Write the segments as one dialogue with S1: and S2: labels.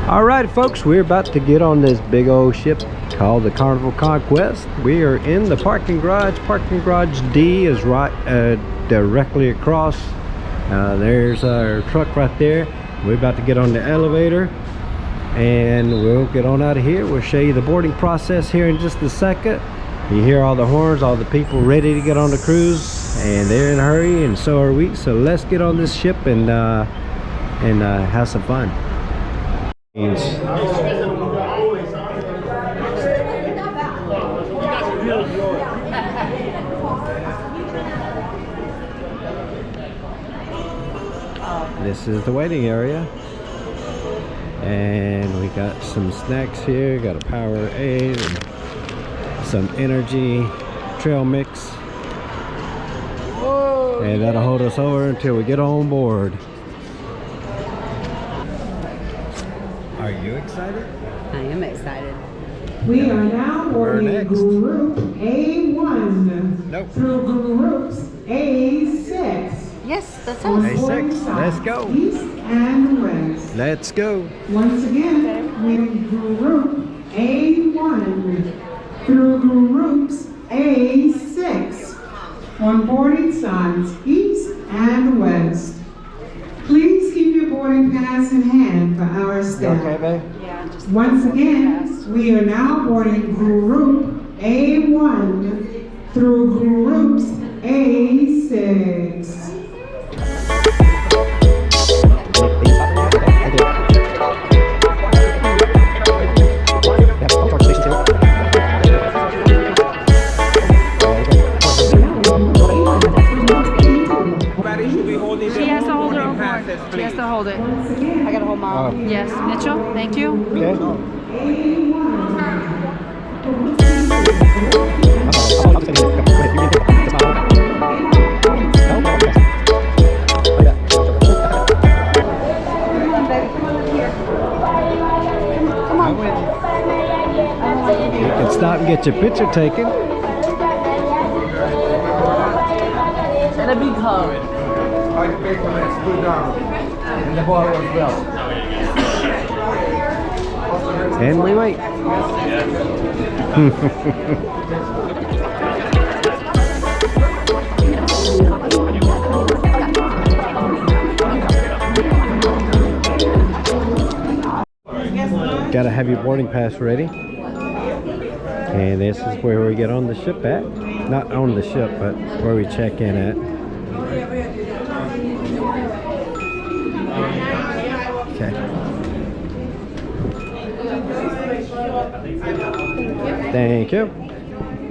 S1: All right, folks, we're about to get on this big old ship called the Carnival Conquest. We are in the parking garage. Parking garage D is right directly across. There's our truck right there. We're about to get on the elevator and we'll get on out of here. We'll show you the boarding process here in just a second. You hear all the horns, all the people ready to get on the cruise, and they're in a hurry, and so are we. So let's get on this ship and have some fun. This is the waiting area, and we got some snacks here. Got a Powerade and some energy trail mix, and that'll hold us over until we get on board. Are you excited?
S2: I am excited.
S3: We are now boarding group A1 through groups A6.
S2: Yes, that's us.
S1: A6, let's go.
S3: East and west.
S1: Let's go.
S3: Once again, we group A1 through groups A6 on boarding signs east and west. Please keep your boarding pass in hand for our staff.
S1: Okay, babe?
S2: Yeah, just
S3: Once again, we are now boarding group A1 through groups A6.
S2: She has to hold her own board. She has to hold it. I gotta hold mom. Yes, Mitchell, thank you.
S1: Okay. You can stop and get your picture taken.
S2: And a big hug.
S1: And we wait. Gotta have your boarding pass ready. And this is where we get on the ship at. Not on the ship, but where we check in at. Okay. Thank you.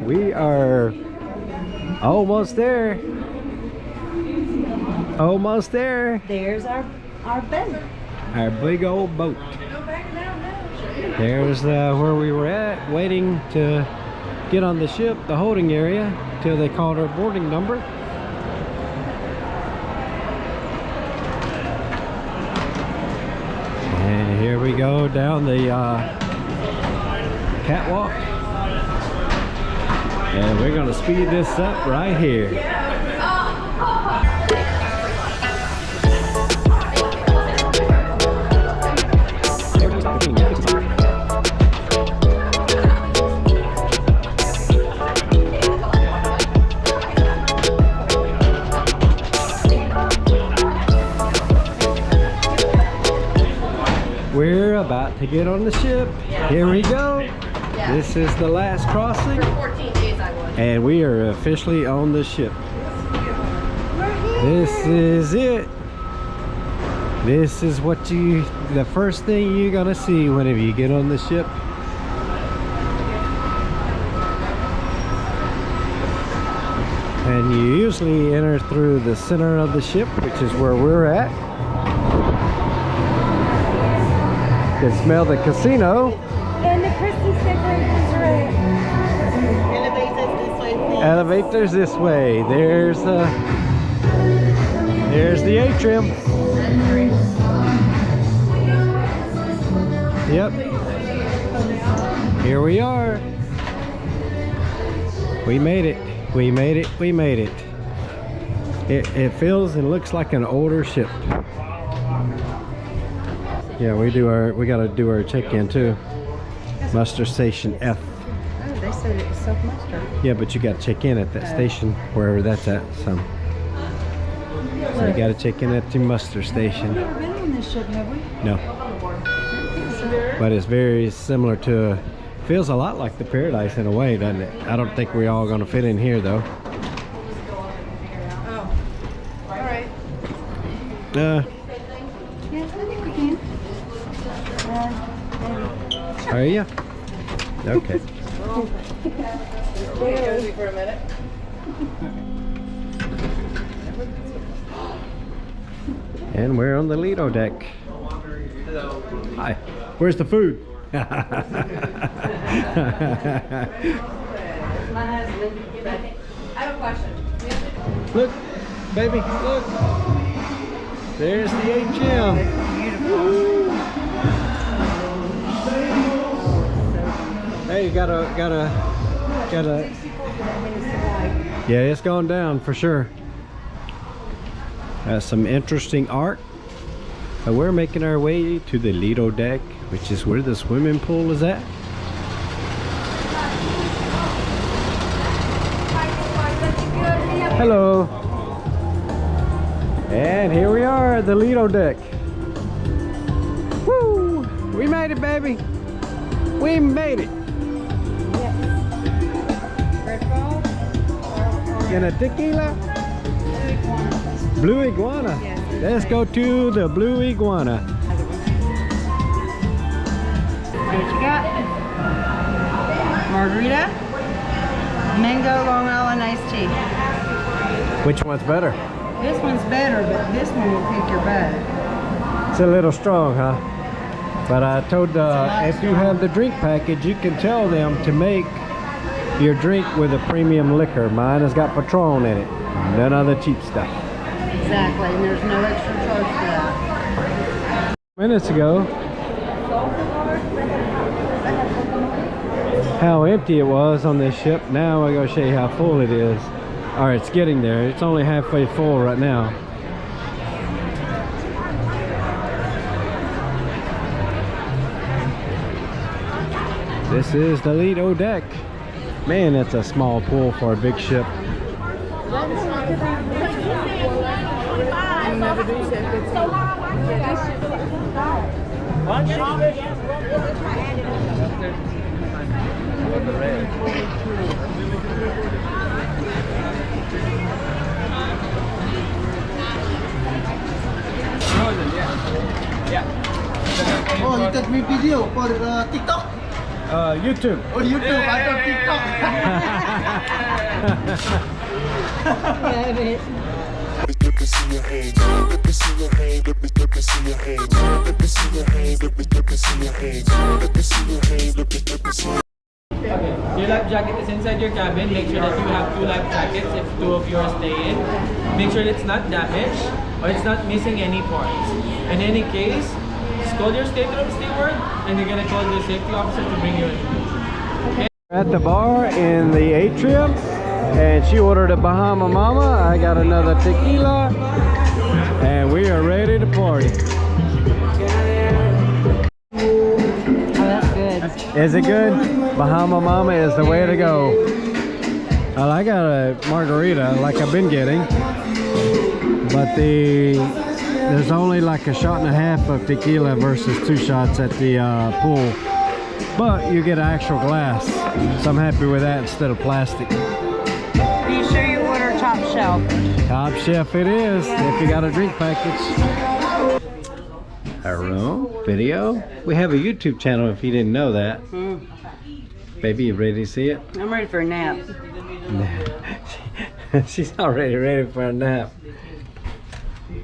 S1: We are almost there. Almost there.
S2: There's our bed.
S1: Our big old boat. There's where we were at, waiting to get on the ship, the holding area, till they called our boarding number. And here we go down the catwalk. And we're gonna speed this up right here. We're about to get on the ship. Here we go. This is the last crossing.
S2: For 14 days I was.
S1: And we are officially on the ship. This is it. This is what the first thing you're gonna see whenever you get on the ship. And you usually enter through the center of the ship, which is where we're at. You can smell the casino.
S2: And the Christmas decorations are right.
S1: Elevators this way. There's the atrium. Yep. Here we are. We made it. We made it. We made it. It feels and looks like an older ship. Yeah, we gotta do our check-in too. Muster station F.
S2: Oh, they said it was self-muster.
S1: Yeah, but you gotta check in at that station, wherever that's at. So you gotta check in at the muster station.
S2: We've never been on this ship, have we?
S1: No. But it's very similar to, feels a lot like the Paradise in a way, doesn't it? I don't think we're all gonna fit in here though.
S2: Oh, all right.
S1: Uh,
S2: Yes, I think we can.
S1: are you? Okay.
S2: Cozy for a minute.
S1: And we're on the Lido deck. Hi. Where's the food?
S2: My husband. I have a question.
S1: Look, baby, look. There's the HM. Hey, gotta. Yeah, it's gone down for sure. Some interesting art. But we're making our way to the Lido deck, which is where the swimming pool is at. Hello. And here we are at the Lido deck. Woo! We made it, baby. We made it. And a tequila? Blue iguana.
S2: Yes.
S1: Let's go to the Blue Iguana.
S2: What you got? Margarita, mango Long Island iced tea.
S1: Which one's better?
S2: This one's better, but this one will kick your butt.
S1: It's a little strong, huh? But I told if you have the drink package, you can tell them to make your drink with a premium liquor. Mine has got Patron in it. None of the cheap stuff.
S2: Exactly, and there's no extra charge for that.
S1: Minutes ago, how empty it was on this ship. Now I'm going to show you how full it is. Alright, it's getting there. It's only halfway full right now. This is the Lido deck. Man, it's a small pool for a big ship.
S4: Oh, you take me video for TikTok?
S1: YouTube.
S4: Oh, YouTube, I don't TikTok.
S5: Let me see your hands. Let me see your hands. Let me see your hands. Let me see your hands. Let me see your hands. Let me see your hands. Let me see.
S6: Okay, your life jacket is inside your cabin. Make sure that you have 2 life jackets if 2 of you are staying. Make sure it's not damaged or it's not missing any parts. In any case, just call your stateroom steward and you're gonna call the safety officer to bring you in. Okay?
S1: At the bar in the atrium, and she ordered a Bahama Mama. I got another tequila, and we are ready to party.
S2: Oh, that's good.
S1: Is it good? Bahama Mama is the way to go. Well, I got a margarita like I've been getting, but there's only like a shot and a half of tequila versus 2 shots at the pool. But you get an actual glass, so I'm happy with that instead of plastic.
S2: Are you sure you order top shelf?
S1: Top shelf it is, if you got a drink package. Our room, video. We have a YouTube channel if you didn't know that. Baby, you ready to see it?
S2: I'm ready for a nap.
S1: She's already ready for a nap.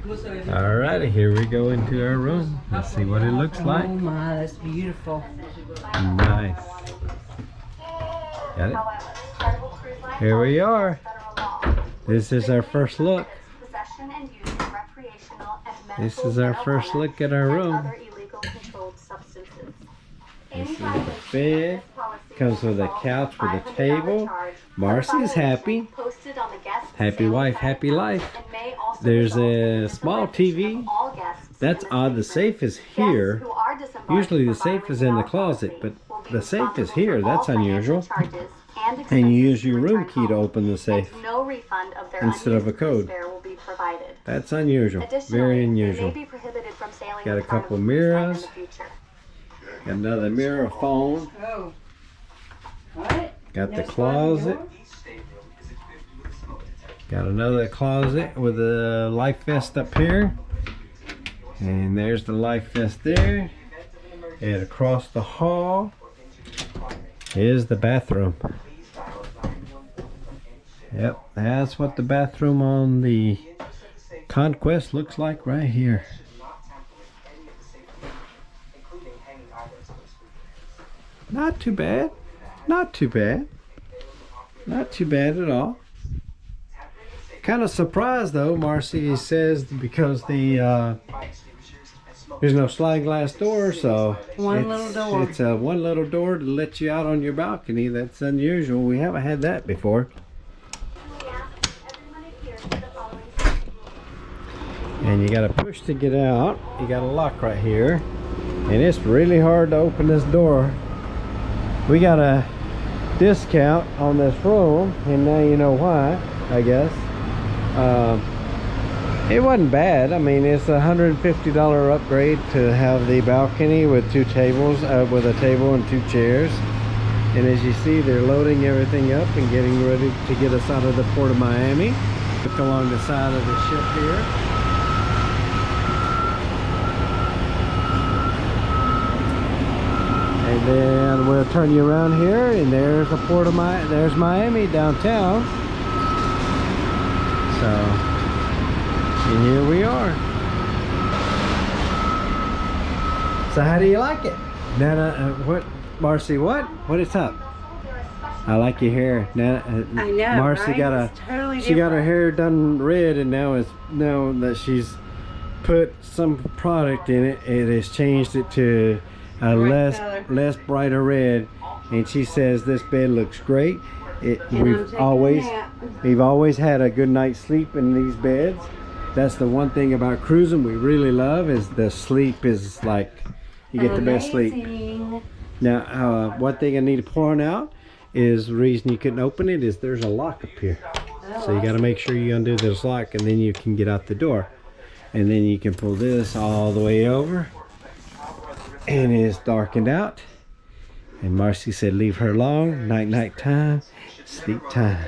S1: Alrighty, here we go into our room. Let's see what it looks like.
S2: Oh my, that's beautiful.
S1: Nice. Got it? Here we are. This is our first look. This is our first look at our room. This is the bed. Comes with a couch with a table. Marcy's happy. Happy wife, happy life. There's a small TV, That's odd. The safe is here. Usually the safe is in the closet, but the safe is here. That's unusual. And you use your room key to open the safe instead of a code. That's unusual. Very unusual. Got a couple mirrors. Got another mirror, phone. Got the closet. Got another closet with a life vest up here. And there's the life vest there. And across the hall is the bathroom. Yep, that's what the bathroom on the Conquest looks like right here. Not too bad. Not too bad. Not too bad at all. Kind of surprised though, Marcy says, because the there's no sliding glass door, so it's a one little door to let you out on your balcony. That's unusual. We haven't had that before. And you got to push to get out. You got a lock right here, and it's really hard to open this door. We got a discount on this room, and now you know why, I guess. It wasn't bad. I mean, it's a $150 upgrade to have the balcony with two tables, with a table and two chairs. And as you see, they're loading everything up and getting ready to get us out of the Port of Miami. Look along the side of the ship here. And then we'll turn you around here, and there's the Port of Miami. There's Miami downtown. So, and here we are. So how do you like it? Nana, what, Marcy, what? What is up? I like your hair. Nana,
S2: I know,
S1: Marcy
S2: right?
S1: got
S2: It's totally
S1: she got her
S2: different.
S1: hair done red, and now that she's put some product in it, it has changed it to a less brighter red. And she says this bed looks great. We've always had a good night's sleep in these beds. That's the one thing about cruising we really love, is the sleep is like, you get the best sleep. Now, one thing I need to point out is the reason you couldn't open it is there's a lock up here. So you got to make sure you undo this lock, and then you can get out the door. And then you can pull this all the way over, and it's darkened out. And Marcy said leave her alone. Night time, sleep time.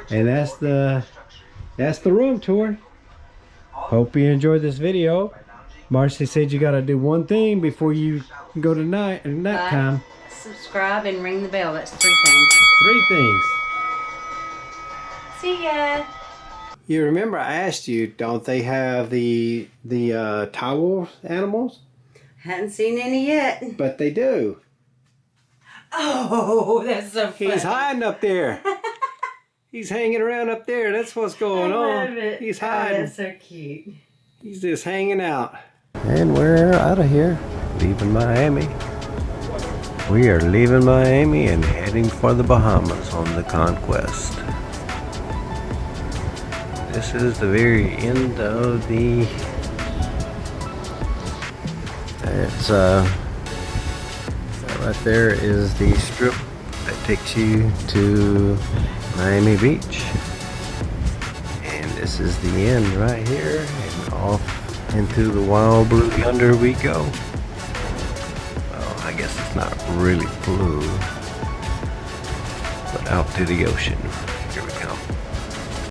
S1: And that's the room tour. Hope you enjoyed this video. Marcy said you got to do one thing before you go to night time.
S2: Subscribe and ring the bell. That's 3 things.
S1: 3 things.
S2: See ya.
S1: You remember I asked you, don't they have the towel animals?
S2: Hadn't seen any yet.
S1: But they do.
S2: Oh, that's so funny.
S1: He's hiding up there. He's hanging around up there. That's what's going on.
S2: Love it.
S1: He's hiding.
S2: Oh, that's so cute.
S1: He's just hanging out. And we're out of here, leaving Miami. We are leaving Miami and heading for the Bahamas on the Conquest. This is the very end of the... It's right there is the strip that takes you to Miami Beach. And this is the end right here, and off into the wild blue yonder we go. Well, I guess it's not really blue, but out to the ocean. Here we go.